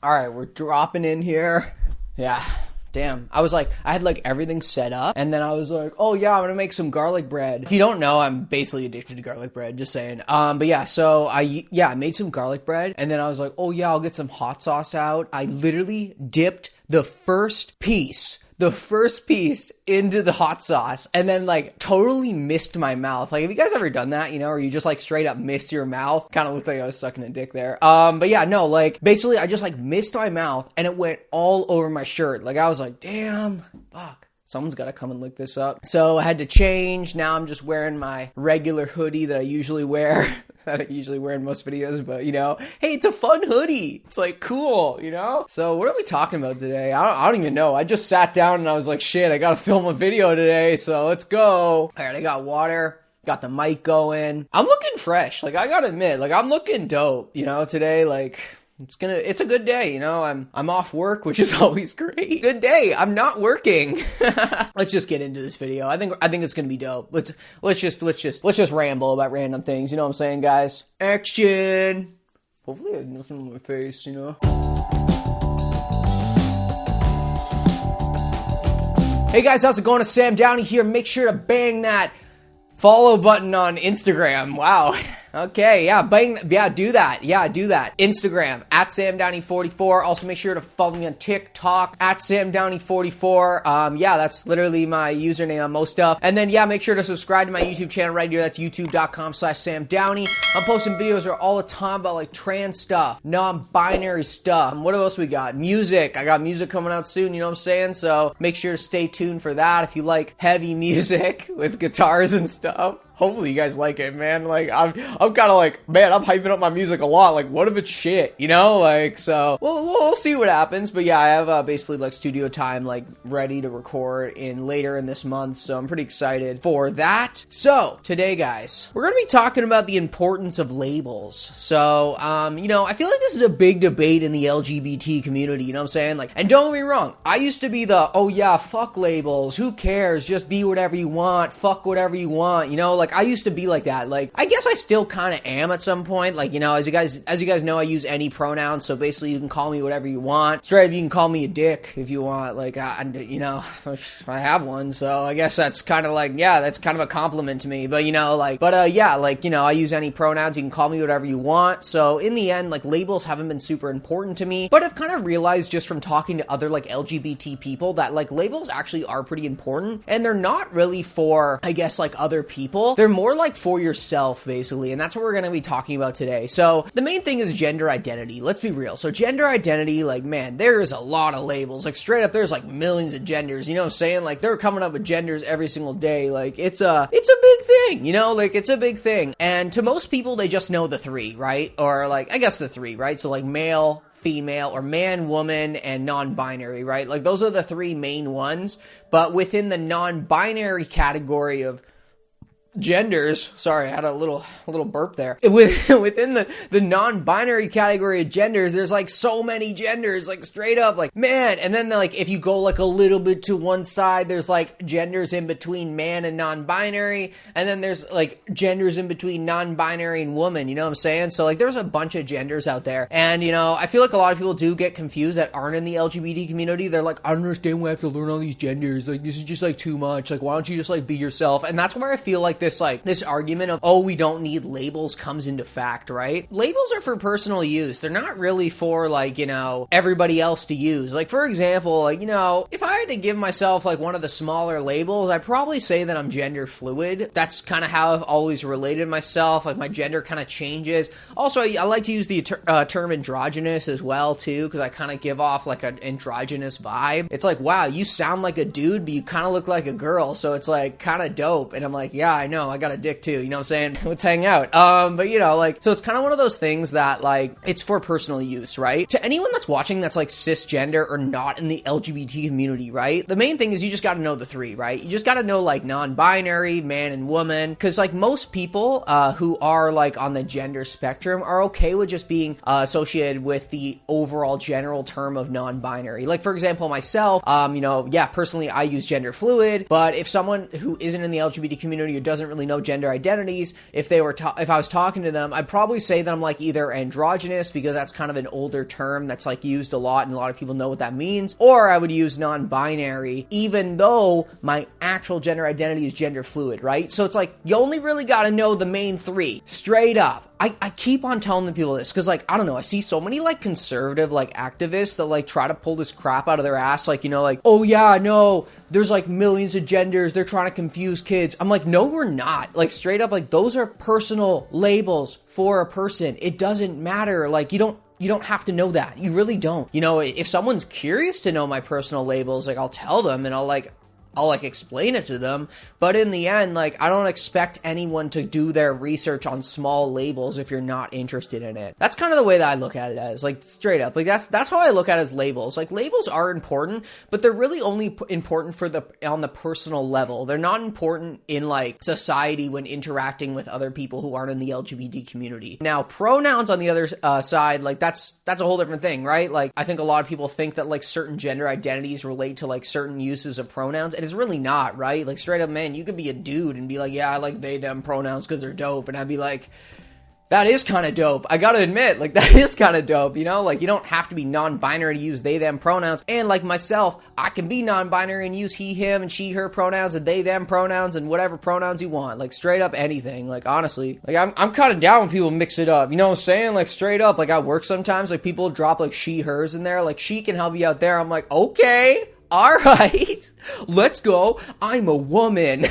All right, we're dropping in here. Yeah, damn. I had like everything set up, and then I was like, oh yeah, I'm gonna make some garlic bread. If you don't know, I'm basically addicted to garlic bread, just saying. But yeah, so I made some garlic bread, and then I was like, oh yeah, I'll get some hot sauce out. I literally dipped the first piece into the hot sauce and then like totally missed my mouth. Like, have you guys ever done that, you know, or you just like straight up miss your mouth? Kind of looked like I was sucking a dick there. But yeah, no, like basically I just like missed my mouth and it went all over my shirt. Like I was like, damn, fuck. Someone's got to come and lick this up. So I had to change. Now I'm just wearing my regular hoodie that I usually wear. That I usually wear in most videos, but you know, hey, it's a fun hoodie. It's like cool, you know? So what are we talking about today? I don't even know. I just sat down and I was like, shit, I got to film a video today. So let's go. All right, I got water. Got the mic going. I'm looking fresh. Like, I got to admit, like I'm looking dope, you know, today. Like, it's a good day, you know. I'm off work, which is always great. Good day. I'm not working. Let's just get into this video. I think it's gonna be dope. Let's just ramble about random things. You know what I'm saying, guys? Action. Hopefully I have nothing on my face, you know. Hey guys, how's it going? It's Sam Downey here. Make sure to bang that follow button on Instagram. Wow. Okay, yeah, do that. Yeah, do that. Instagram, at SamDowney44. Also, make sure to follow me on TikTok, at SamDowney44. Yeah, that's literally my username on most stuff. And then, yeah, make sure to subscribe to my YouTube channel right here. That's youtube.com/SamDowney. I'm posting videos all the time about, like, trans stuff, non-binary stuff. What else we got? Music. I got music coming out soon, you know what I'm saying? So, make sure to stay tuned for that if you like heavy music with guitars and stuff. Hopefully you guys like it, man. Like, I'm kind of like, man, I'm hyping up my music a lot. Like, what if it's shit, you know? Like, so, we'll see what happens. But yeah, I have basically like studio time like ready to record later in this month. So I'm pretty excited for that. So today, guys, we're going to be talking about the importance of labels. So, you know, I feel like this is a big debate in the LGBT community, you know what I'm saying? Like, and don't get me wrong, I used to be the, oh yeah, fuck labels. Who cares? Just be whatever you want. Fuck whatever you want, you know? Like, I used to be like that. Like, I guess I still kind of am at some point. Like, you know, as you guys know, I use any pronouns, so basically you can call me whatever you want. Straight up, you can call me a dick if you want. Like, you know, I have one, so I guess that's kind of like, yeah, that's kind of a compliment to me. But, you know, like, yeah, like, you know, I use any pronouns. You can call me whatever you want. So in the end, like, labels haven't been super important to me, but I've kind of realized just from talking to other like LGBT people that like labels actually are pretty important, and they're not really for, I guess, like other people. They're more like for yourself, basically, and that's what we're going to be talking about today. So the main thing is gender identity. Let's be real. So gender identity, like, man, there is a lot of labels. Like, straight up, there's like millions of genders, you know what I'm saying? Like, they're coming up with genders every single day. Like, it's a big thing, you know? Like, it's a big thing. And to most people, they just know the three, right? Or like, I guess the three, right? So like male, female, or man, woman, and non-binary, right? Like, those are the three main ones. But within the non-binary category of genders, sorry, I had a little burp there. Within the non-binary category of genders, there's like so many genders, like straight up, like, man. And then like if you go like a little bit to one side, there's like genders in between man and non-binary, and then there's like genders in between non-binary and woman, you know what I'm saying? So like there's a bunch of genders out there, and you know, I feel like a lot of people do get confused that aren't in the LGBT community. They're like, I don't understand why I have to learn all these genders, like this is just like too much, like why don't you just like be yourself? And that's where I feel like this argument of, oh, we don't need labels comes into fact, right? Labels are for personal use. They're not really for, like, you know, everybody else to use. Like, for example, like, you know, if I had to give myself like one of the smaller labels, I'd probably say that I'm gender fluid. That's kind of how I've always related myself. Like, my gender kind of changes. Also, I like to use the term androgynous as well too, because I kind of give off like an androgynous vibe. It's like, wow, you sound like a dude, but you kind of look like a girl, so it's like kind of dope. And I'm like, yeah, I know, I got a dick too, you know what I'm saying? Let's hang out. But you know, like, so it's kind of one of those things that like, it's for personal use, right? To anyone that's watching that's like cisgender or not in the LGBT community, right? The main thing is you just got to know the three, right? You just got to know like non-binary, man and woman, because like most people who are like on the gender spectrum are okay with just being associated with the overall general term of non-binary. Like, for example, myself, you know, yeah, personally I use gender fluid, but if someone who isn't in the LGBT community or doesn't doesn't really know gender identities, if I was talking to them, I'd probably say that I'm like either androgynous, because that's kind of an older term that's like used a lot and a lot of people know what that means, or I would use non-binary, even though my actual gender identity is gender fluid, right? So it's like, you only really got to know the main three, straight up. I keep on telling the people this, because, like, I don't know, I see so many, like, conservative, like, activists that, like, try to pull this crap out of their ass, like, you know, like, oh, yeah, no, there's, like, millions of genders, they're trying to confuse kids. I'm like, no, we're not. Like, straight up, like, those are personal labels for a person. It doesn't matter. Like, you don't have to know that. You really don't. You know, if someone's curious to know my personal labels, like, I'll tell them, and I'll explain it to them, but in the end, like, I don't expect anyone to do their research on small labels if you're not interested in it. That's kind of the way that I look at it as, like, straight up. Like, that's how I look at it as labels. Like, labels are important, but they're really only important on the personal level. They're not important in, like, society when interacting with other people who aren't in the LGBT community. Now, pronouns on the other side, like, that's a whole different thing, right? Like, I think a lot of people think that, like, certain gender identities relate to, like, certain uses of pronouns, and it's really not, right? Like, straight up, man, you could be a dude and be like, yeah, I like they, them pronouns because they're dope, and I'd be like, that is kind of dope. I gotta admit, like, that is kind of dope, you know? Like, you don't have to be non-binary to use they, them pronouns, and like myself, I can be non-binary and use he, him, and she, her pronouns, and they, them pronouns, and whatever pronouns you want. Like, straight up anything. Like, honestly, like, I'm kind of down when people mix it up, you know what I'm saying? Like, straight up, like, I work sometimes, like, people drop, like, she, hers in there, like, she can help you out there. I'm like, okay, all right, let's go. I'm a woman.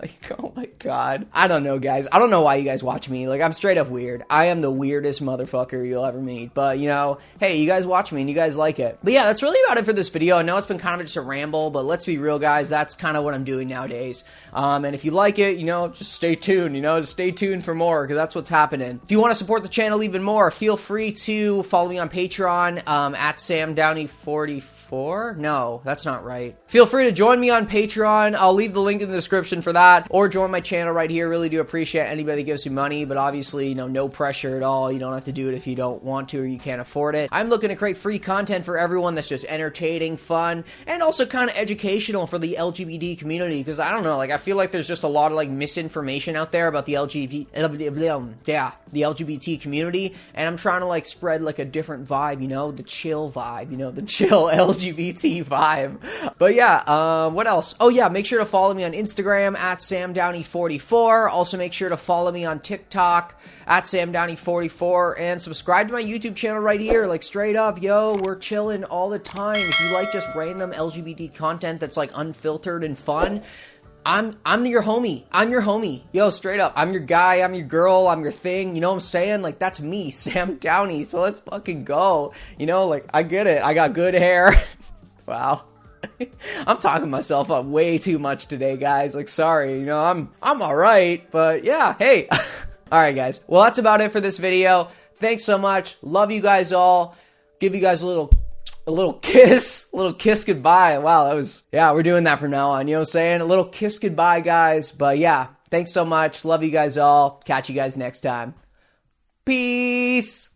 Like, oh my god. I don't know, guys. I don't know why you guys watch me. Like, I'm straight up weird. I am the weirdest motherfucker you'll ever meet. But, you know, hey, you guys watch me and you guys like it. But yeah, that's really about it for this video. I know it's been kind of just a ramble, but let's be real, guys. That's kind of what I'm doing nowadays. And if you like it, you know, just stay tuned, you know, just stay tuned for more, because that's what's happening. If you want to support the channel even more, feel free to follow me on Patreon, at SamDowney44. No, that's not right. Feel free to join me on Patreon. I'll leave the link in the description for that, or join my channel right here. Really do appreciate anybody that gives me money, but obviously, you know, no pressure at all. You don't have to do it if you don't want to or you can't afford it. I'm looking to create free content for everyone that's just entertaining, fun, and also kind of educational for the LGBT community, because I don't know, like, I feel like there's just a lot of, like, misinformation out there about the LGBT community, and I'm trying to, like, spread, like, a different vibe, you know, the chill vibe, you know, the chill LGBT vibe. But yeah, what else? Oh yeah, make sure to follow me on Instagram at SamDowney44. Also make sure to follow me on TikTok at SamDowney44, and subscribe to my YouTube channel right here. Like, straight up, yo, we're chilling all the time. If you like just random LGBT content that's, like, unfiltered and fun, I'm your homie. I'm your homie. Yo, straight up. I'm your guy. I'm your girl. I'm your thing. You know what I'm saying? Like, that's me, Sam Downey. So let's fucking go. You know, like, I get it. I got good hair. Wow. I'm talking myself up way too much today, guys. Like, sorry. You know, I'm all right. But yeah, hey. All right, guys. Well, that's about it for this video. Thanks so much. Love you guys all. Give you guys a little kiss goodbye. Wow, that was, yeah, we're doing that from now on, you know what I'm saying? A little kiss goodbye, guys. But yeah, thanks so much. Love you guys all. Catch you guys next time. Peace.